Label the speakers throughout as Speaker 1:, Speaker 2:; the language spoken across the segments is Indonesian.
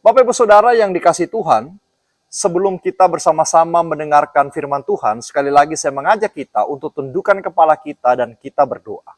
Speaker 1: Bapak Ibu Saudara yang dikasihi Tuhan, sebelum kita bersama-sama mendengarkan firman Tuhan, sekali lagi saya mengajak kita untuk tundukkan kepala kita dan kita berdoa.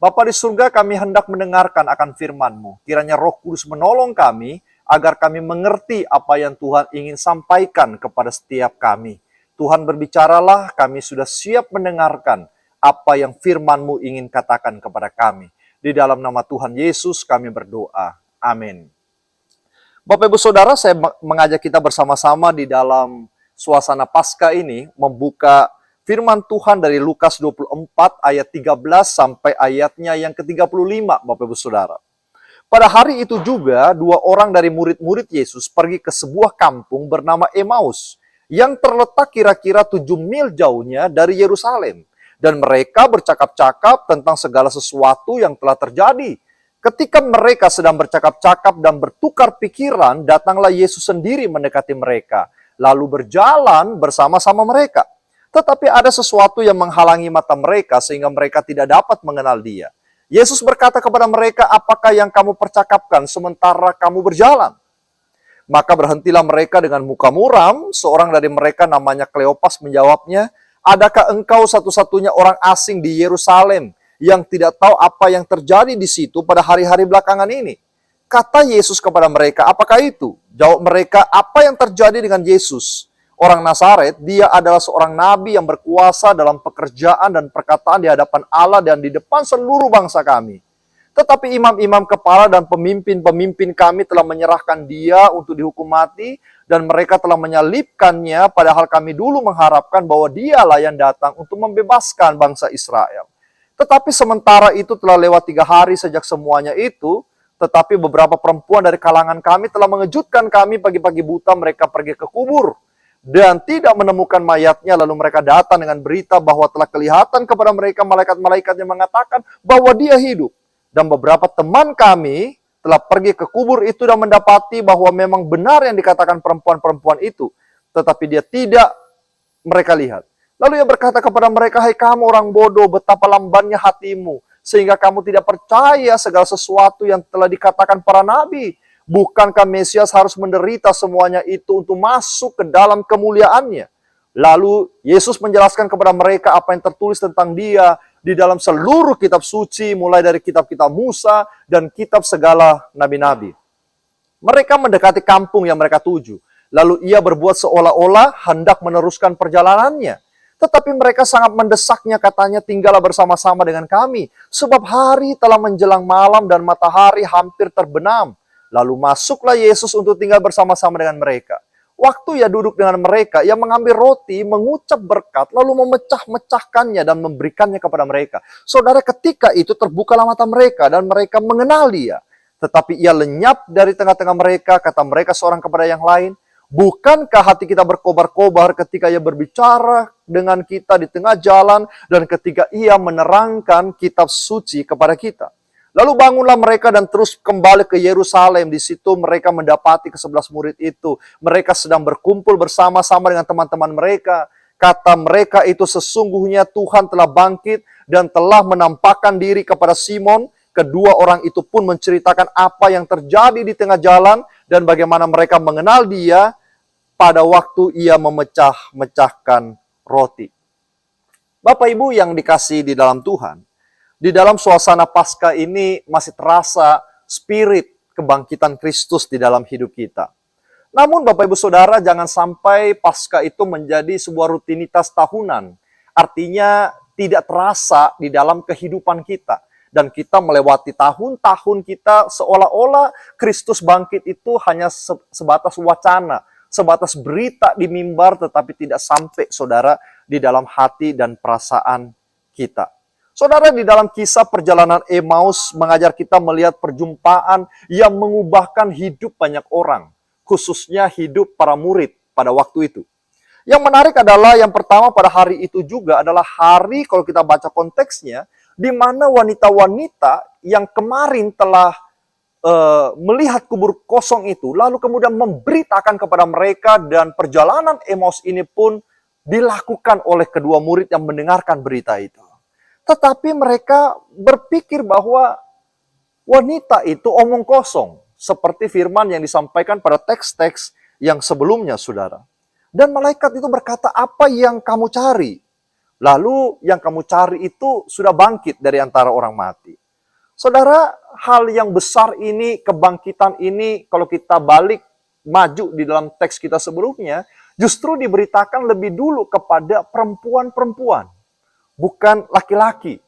Speaker 1: Bapa di surga, kami hendak mendengarkan akan firman-Mu. Kiranya Roh Kudus menolong kami, agar kami mengerti apa yang Tuhan ingin sampaikan kepada setiap kami. Tuhan berbicaralah, kami sudah siap mendengarkan apa yang firman-Mu ingin katakan kepada kami. Di dalam nama Tuhan Yesus kami berdoa. Amin. Bapak Ibu Saudara, saya mengajak kita bersama-sama di dalam suasana Paskah ini membuka firman Tuhan dari Lukas 24 ayat 13 sampai ayatnya yang ke-35, Bapak Ibu Saudara. Pada hari itu juga, dua orang dari murid-murid Yesus pergi ke sebuah kampung bernama Emmaus, yang terletak kira-kira 7 mil jauhnya dari Yerusalem. Dan mereka bercakap-cakap tentang segala sesuatu yang telah terjadi. Ketika mereka sedang bercakap-cakap dan bertukar pikiran, datanglah Yesus sendiri mendekati mereka, lalu berjalan bersama-sama mereka. Tetapi ada sesuatu yang menghalangi mata mereka sehingga mereka tidak dapat mengenal Dia. Yesus berkata kepada mereka, "Apakah yang kamu percakapkan sementara kamu berjalan?" Maka berhentilah mereka dengan muka muram. Seorang dari mereka namanya Kleopas menjawabnya, "Adakah engkau satu-satunya orang asing di Yerusalem yang tidak tahu apa yang terjadi di situ pada hari-hari belakangan ini?" Kata Yesus kepada mereka, "Apakah itu?" Jawab mereka, "Apa yang terjadi dengan Yesus, orang Nazaret? Dia adalah seorang nabi yang berkuasa dalam pekerjaan dan perkataan di hadapan Allah dan di depan seluruh bangsa kami. Tetapi imam-imam kepala dan pemimpin-pemimpin kami telah menyerahkan Dia untuk dihukum mati, dan mereka telah menyalibkannya, padahal kami dulu mengharapkan bahwa Dialah yang datang untuk membebaskan bangsa Israel. Tetapi sementara itu telah lewat 3 hari sejak semuanya itu, tetapi beberapa perempuan dari kalangan kami telah mengejutkan kami. Pagi-pagi buta mereka pergi ke kubur dan tidak menemukan mayatnya. Lalu mereka datang dengan berita bahwa telah kelihatan kepada mereka malaikat-malaikat yang mengatakan bahwa Dia hidup. Dan beberapa teman kami telah pergi ke kubur itu dan mendapati bahwa memang benar yang dikatakan perempuan-perempuan itu, tetapi dia tidak mereka lihat. Lalu Ia berkata kepada mereka, "Hai kamu orang bodoh, betapa lambannya hatimu, sehingga kamu tidak percaya segala sesuatu yang telah dikatakan para nabi. Bukankah Mesias harus menderita semuanya itu untuk masuk ke dalam kemuliaannya?" Lalu Yesus menjelaskan kepada mereka apa yang tertulis tentang Dia di dalam seluruh kitab suci, mulai dari kitab-kitab Musa dan kitab segala nabi-nabi. Mereka mendekati kampung yang mereka tuju. Lalu Ia berbuat seolah-olah hendak meneruskan perjalanannya. Tetapi mereka sangat mendesaknya, katanya, "Tinggallah bersama-sama dengan kami, sebab hari telah menjelang malam dan matahari hampir terbenam." Lalu masuklah Yesus untuk tinggal bersama-sama dengan mereka. Waktu Ia duduk dengan mereka, Ia mengambil roti, mengucap berkat, lalu memecah-mecahkannya dan memberikannya kepada mereka. Saudara, ketika itu terbukalah mata mereka dan mereka mengenal Dia. Tetapi Ia lenyap dari tengah-tengah mereka. Kata mereka seorang kepada yang lain, "Bukankah hati kita berkobar-kobar ketika Ia berbicara dengan kita di tengah jalan dan ketika Ia menerangkan kitab suci kepada kita?" Lalu bangunlah mereka dan terus kembali ke Yerusalem. Di situ mereka mendapati ke-11 murid itu. Mereka sedang berkumpul bersama-sama dengan teman-teman mereka. Kata mereka itu, "Sesungguhnya Tuhan telah bangkit dan telah menampakkan diri kepada Simon." Kedua orang itu pun menceritakan apa yang terjadi di tengah jalan dan bagaimana mereka mengenal Dia pada waktu Ia memecah-mecahkan roti. Bapak Ibu yang dikasihi di dalam Tuhan, di dalam suasana Paskah ini masih terasa spirit kebangkitan Kristus di dalam hidup kita. Namun Bapak Ibu Saudara, jangan sampai Paskah itu menjadi sebuah rutinitas tahunan. Artinya tidak terasa di dalam kehidupan kita. Dan kita melewati tahun-tahun kita seolah-olah Kristus bangkit itu hanya sebatas wacana, sebatas berita di mimbar, tetapi tidak sampai, saudara, di dalam hati dan perasaan kita. Saudara, di dalam kisah perjalanan Emmaus mengajar kita melihat perjumpaan yang mengubahkan hidup banyak orang, khususnya hidup para murid pada waktu itu. Yang menarik adalah yang pertama, pada hari itu juga adalah hari, kalau kita baca konteksnya, di mana wanita-wanita yang kemarin telah melihat kubur kosong itu, lalu kemudian memberitakan kepada mereka, dan perjalanan Emmaus ini pun dilakukan oleh kedua murid yang mendengarkan berita itu. Tetapi mereka berpikir bahwa wanita itu omong kosong. seperti firman yang disampaikan pada teks-teks yang sebelumnya, saudara. Dan malaikat itu berkata, apa yang kamu cari? Lalu yang kamu cari itu sudah bangkit dari antara orang mati. Saudara, hal yang besar ini, kebangkitan ini, kalau kita balik maju di dalam teks kita sebelumnya, justru diberitakan lebih dulu kepada perempuan-perempuan, bukan laki-laki.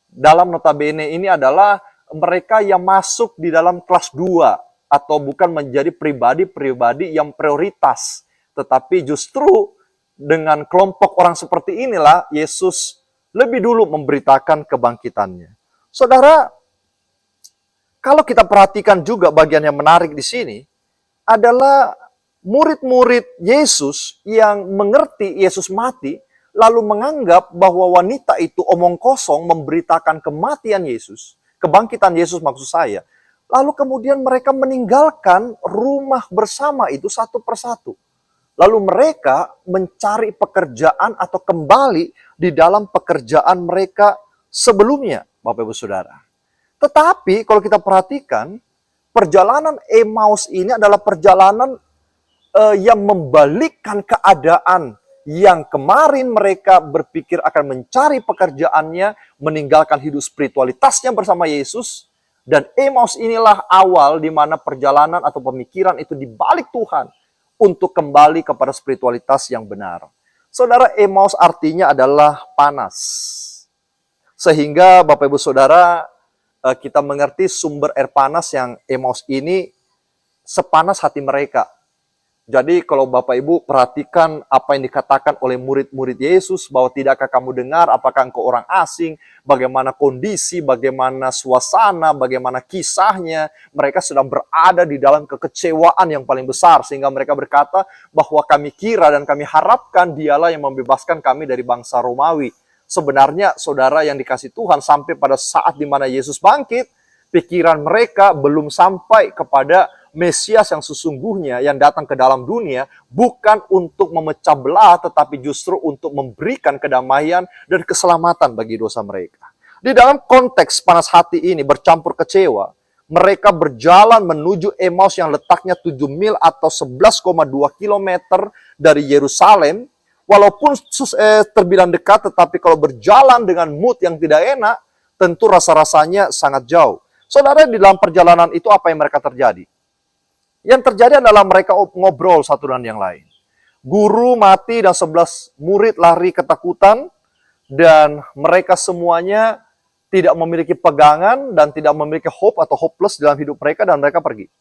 Speaker 1: Dalam notabene ini adalah mereka yang masuk di dalam kelas 2, atau bukan menjadi pribadi-pribadi yang prioritas, tetapi justru dengan kelompok orang seperti inilah Yesus lebih dulu memberitakan kebangkitannya. Saudara, kalau kita perhatikan juga bagian yang menarik di sini adalah murid-murid Yesus yang mengerti Yesus mati, lalu menganggap bahwa wanita itu omong kosong memberitakan kematian Yesus, kebangkitan Yesus maksud saya. Lalu kemudian mereka meninggalkan rumah bersama itu satu persatu. Lalu mereka mencari pekerjaan atau kembali di dalam pekerjaan mereka sebelumnya, Bapak Ibu Saudara. Tetapi kalau kita perhatikan, perjalanan Emmaus ini adalah perjalanan yang membalikkan keadaan yang kemarin mereka berpikir akan mencari pekerjaannya, meninggalkan hidup spiritualitasnya bersama Yesus. Dan Emmaus inilah awal di mana perjalanan atau pemikiran itu dibalik Tuhan untuk kembali kepada spiritualitas yang benar. Saudara, Emmaus artinya adalah panas. Sehingga Bapak Ibu Saudara, kita mengerti sumber air panas yang Emmaus ini sepanas hati mereka. Jadi kalau Bapak Ibu perhatikan apa yang dikatakan oleh murid-murid Yesus, bahwa tidakkah kamu dengar apakah engkau orang asing, bagaimana kondisi, bagaimana suasana, bagaimana kisahnya, mereka sedang berada di dalam kekecewaan yang paling besar, sehingga mereka berkata bahwa kami kira dan kami harapkan dialah yang membebaskan kami dari bangsa Romawi. Sebenarnya saudara yang dikasih Tuhan, sampai pada saat di mana Yesus bangkit, pikiran mereka belum sampai kepada Mesias yang sesungguhnya yang datang ke dalam dunia, bukan untuk memecah belah, tetapi justru untuk memberikan kedamaian dan keselamatan bagi dosa mereka. Di dalam konteks panas hati ini bercampur kecewa, mereka berjalan menuju Emmaus yang letaknya 7 mil atau 11,2 kilometer dari Yerusalem. Walaupun terbilang dekat, tetapi kalau berjalan dengan mood yang tidak enak, tentu rasa-rasanya sangat jauh. Saudara, di dalam perjalanan itu apa yang mereka terjadi? Yang terjadi adalah mereka ngobrol satu dengan yang lain. Guru mati dan 11 murid lari ketakutan, dan mereka semuanya tidak memiliki pegangan dan tidak memiliki hope atau hopeless dalam hidup mereka, dan mereka pergi.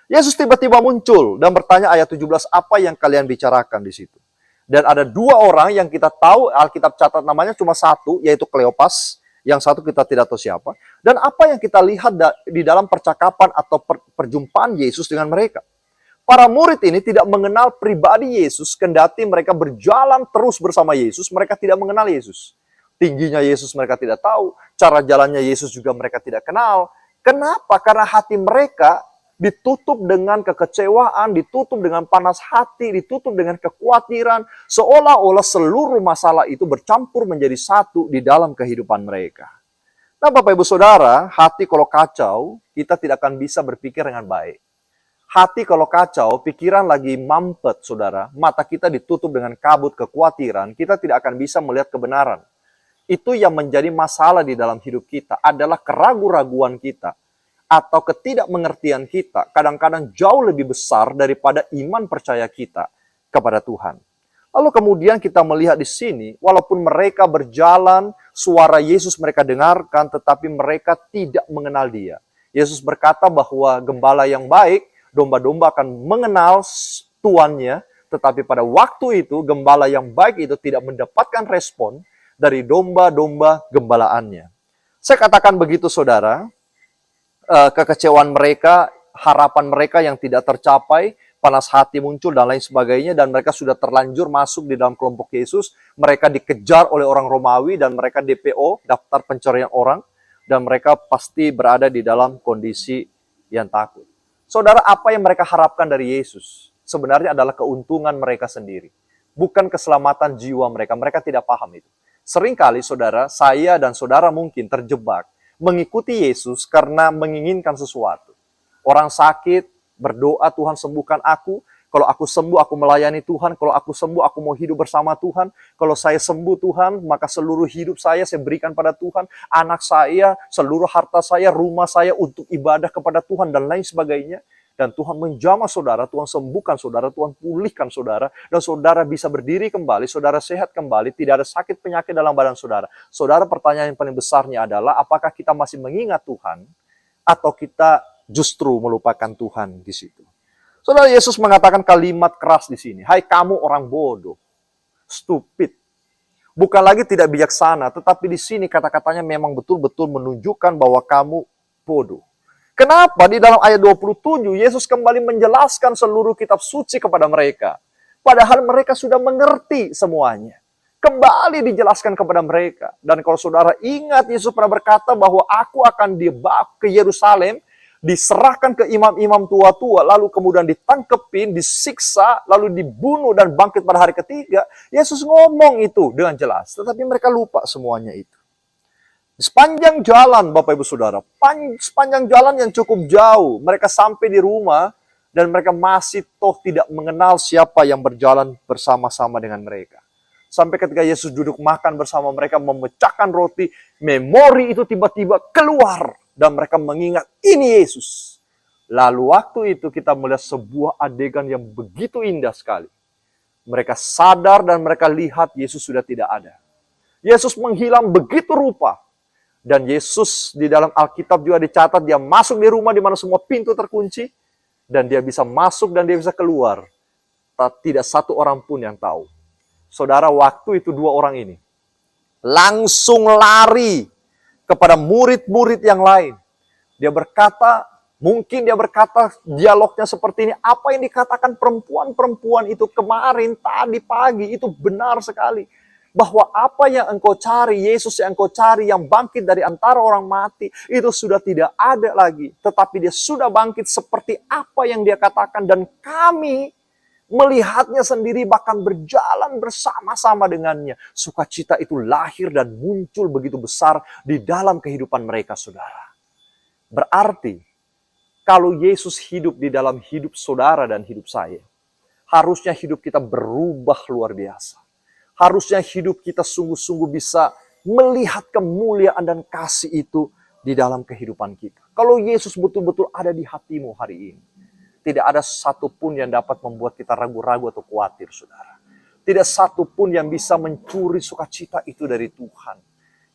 Speaker 1: Yesus tiba-tiba muncul dan bertanya ayat 17, apa yang kalian bicarakan di situ? Dan ada 2 orang yang kita tahu, Alkitab catat namanya cuma 1, yaitu Kleopas. Yang 1 kita tidak tahu siapa. Dan apa yang kita lihat di dalam percakapan atau perjumpaan Yesus dengan mereka. Para murid ini tidak mengenal pribadi Yesus, kendati mereka berjalan terus bersama Yesus, mereka tidak mengenal Yesus. Tingginya Yesus mereka tidak tahu, cara jalannya Yesus juga mereka tidak kenal. Kenapa? Karena hati mereka ditutup dengan kekecewaan, ditutup dengan panas hati, ditutup dengan kekhawatiran, seolah-olah seluruh masalah itu bercampur menjadi satu di dalam kehidupan mereka. Nah, Bapak Ibu Saudara, hati kalau kacau, kita tidak akan bisa berpikir dengan baik. Hati kalau kacau, pikiran lagi mampet, saudara, mata kita ditutup dengan kabut kekhawatiran, kita tidak akan bisa melihat kebenaran. Itu yang menjadi masalah di dalam hidup kita, adalah keraguan-raguan kita, atau ketidakmengertian kita kadang-kadang jauh lebih besar daripada iman percaya kita kepada Tuhan. Lalu kemudian kita melihat di sini, walaupun mereka berjalan, suara Yesus mereka dengarkan, tetapi mereka tidak mengenal Dia. Yesus berkata bahwa gembala yang baik, domba-domba akan mengenal tuannya, tetapi pada waktu itu gembala yang baik itu tidak mendapatkan respon dari domba-domba gembalaannya. Saya katakan begitu, saudara. Kekecewaan mereka, harapan mereka yang tidak tercapai, panas hati muncul dan lain sebagainya, dan mereka sudah terlanjur masuk di dalam kelompok Yesus. Mereka dikejar oleh orang Romawi dan mereka DPO, daftar pencarian orang, dan mereka pasti berada di dalam kondisi yang takut. Saudara, apa yang mereka harapkan dari Yesus sebenarnya adalah keuntungan mereka sendiri, bukan keselamatan jiwa mereka. Mereka tidak paham itu. Seringkali saudara, saya dan saudara mungkin terjebak mengikuti Yesus karena menginginkan sesuatu. Orang sakit berdoa, Tuhan sembuhkan aku. Kalau aku sembuh, aku melayani Tuhan. Kalau aku sembuh, aku mau hidup bersama Tuhan. Kalau saya sembuh Tuhan, maka seluruh hidup saya berikan pada Tuhan. Anak saya, seluruh harta saya, rumah saya untuk ibadah kepada Tuhan dan lain sebagainya. Dan Tuhan menjamah saudara, Tuhan sembuhkan saudara, Tuhan pulihkan saudara. Dan saudara bisa berdiri kembali, saudara sehat kembali, tidak ada sakit penyakit dalam badan saudara. Saudara, pertanyaan yang paling besarnya adalah, apakah kita masih mengingat Tuhan? Atau kita justru melupakan Tuhan di situ? Saudara, Yesus mengatakan kalimat keras di sini. Hai kamu orang bodoh, stupid. Bukan lagi tidak bijaksana, tetapi di sini kata-katanya memang betul-betul menunjukkan bahwa kamu bodoh. Kenapa? Di dalam ayat 27, Yesus kembali menjelaskan seluruh kitab suci kepada mereka. Padahal mereka sudah mengerti semuanya. Kembali dijelaskan kepada mereka. Dan kalau saudara ingat, Yesus pernah berkata bahwa aku akan dibawa ke Yerusalem, diserahkan ke imam-imam tua-tua, lalu kemudian ditangkepin, disiksa, lalu dibunuh dan bangkit pada hari ketiga. Yesus ngomong itu dengan jelas, tetapi mereka lupa semuanya itu. Sepanjang jalan, Bapak Ibu Saudara, sepanjang jalan yang cukup jauh, mereka sampai di rumah dan mereka masih toh tidak mengenal siapa yang berjalan bersama-sama dengan mereka. Sampai ketika Yesus duduk makan bersama mereka, memecahkan roti, memori itu tiba-tiba keluar. Dan mereka mengingat, ini Yesus. Lalu waktu itu kita melihat sebuah adegan yang begitu indah sekali. Mereka sadar dan mereka lihat Yesus sudah tidak ada. Yesus menghilang begitu rupa. Dan Yesus di dalam Alkitab juga dicatat, dia masuk di rumah di mana semua pintu terkunci. Dan dia bisa masuk dan dia bisa keluar. Tidak satu orang pun yang tahu. Saudara, waktu itu dua orang ini langsung lari kepada murid-murid yang lain. Dia berkata, mungkin dia berkata dialognya seperti ini, apa yang dikatakan perempuan-perempuan itu kemarin, tadi pagi, itu benar sekali. Bahwa apa yang engkau cari, Yesus yang engkau cari, yang bangkit dari antara orang mati, itu sudah tidak ada lagi. Tetapi dia sudah bangkit seperti apa yang dia katakan, dan kami melihatnya sendiri, bahkan berjalan bersama-sama dengannya. Sukacita itu lahir dan muncul begitu besar di dalam kehidupan mereka, saudara. Berarti, kalau Yesus hidup di dalam hidup saudara dan hidup saya, harusnya hidup kita berubah luar biasa. Harusnya hidup kita sungguh-sungguh bisa melihat kemuliaan dan kasih itu di dalam kehidupan kita. Kalau Yesus betul-betul ada di hatimu hari ini, tidak ada satupun yang dapat membuat kita ragu-ragu atau khawatir, saudara. Tidak satupun yang bisa mencuri sukacita itu dari Tuhan.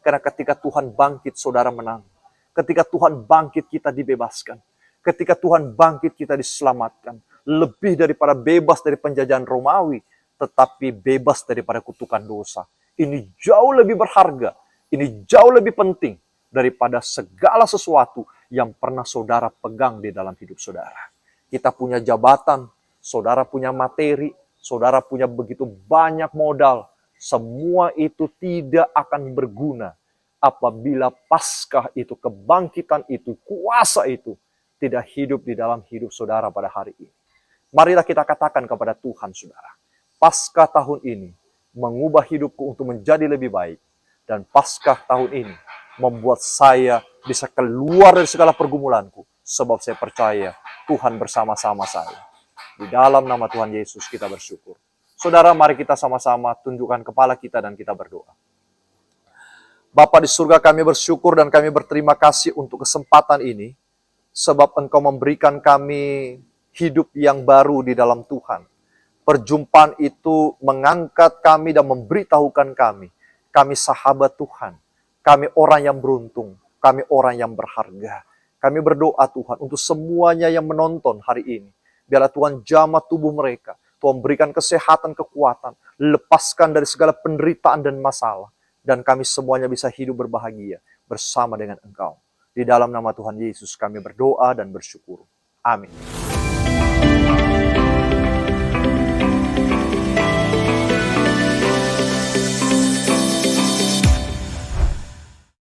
Speaker 1: Karena ketika Tuhan bangkit, saudara menang. Ketika Tuhan bangkit, kita dibebaskan. Ketika Tuhan bangkit, kita diselamatkan. Lebih daripada bebas dari penjajahan Romawi, tetapi bebas daripada kutukan dosa. Ini jauh lebih berharga. Ini jauh lebih penting daripada segala sesuatu yang pernah saudara pegang di dalam hidup saudara. Kita punya jabatan, saudara punya materi, saudara punya begitu banyak modal. Semua itu tidak akan berguna apabila Paskah itu, kebangkitan itu, kuasa itu tidak hidup di dalam hidup saudara pada hari ini. Marilah kita katakan kepada Tuhan, saudara, Paskah tahun ini mengubah hidupku untuk menjadi lebih baik. Dan Paskah tahun ini membuat saya bisa keluar dari segala pergumulanku. Sebab saya percaya Tuhan bersama-sama saya. Di dalam nama Tuhan Yesus kita bersyukur. Saudara, mari kita sama-sama tundukkan kepala kita dan kita berdoa. Bapa di surga, kami bersyukur dan kami berterima kasih untuk kesempatan ini. Sebab Engkau memberikan kami hidup yang baru di dalam Tuhan. Perjumpaan itu mengangkat kami dan memberitahukan kami. Kami sahabat Tuhan. Kami orang yang beruntung. Kami orang yang berharga. Kami berdoa Tuhan untuk semuanya yang menonton hari ini. Biarlah Tuhan jamah tubuh mereka. Tuhan berikan kesehatan, kekuatan. Lepaskan dari segala penderitaan dan masalah. Dan kami semuanya bisa hidup berbahagia bersama dengan Engkau. Di dalam nama Tuhan Yesus kami berdoa dan bersyukur. Amin.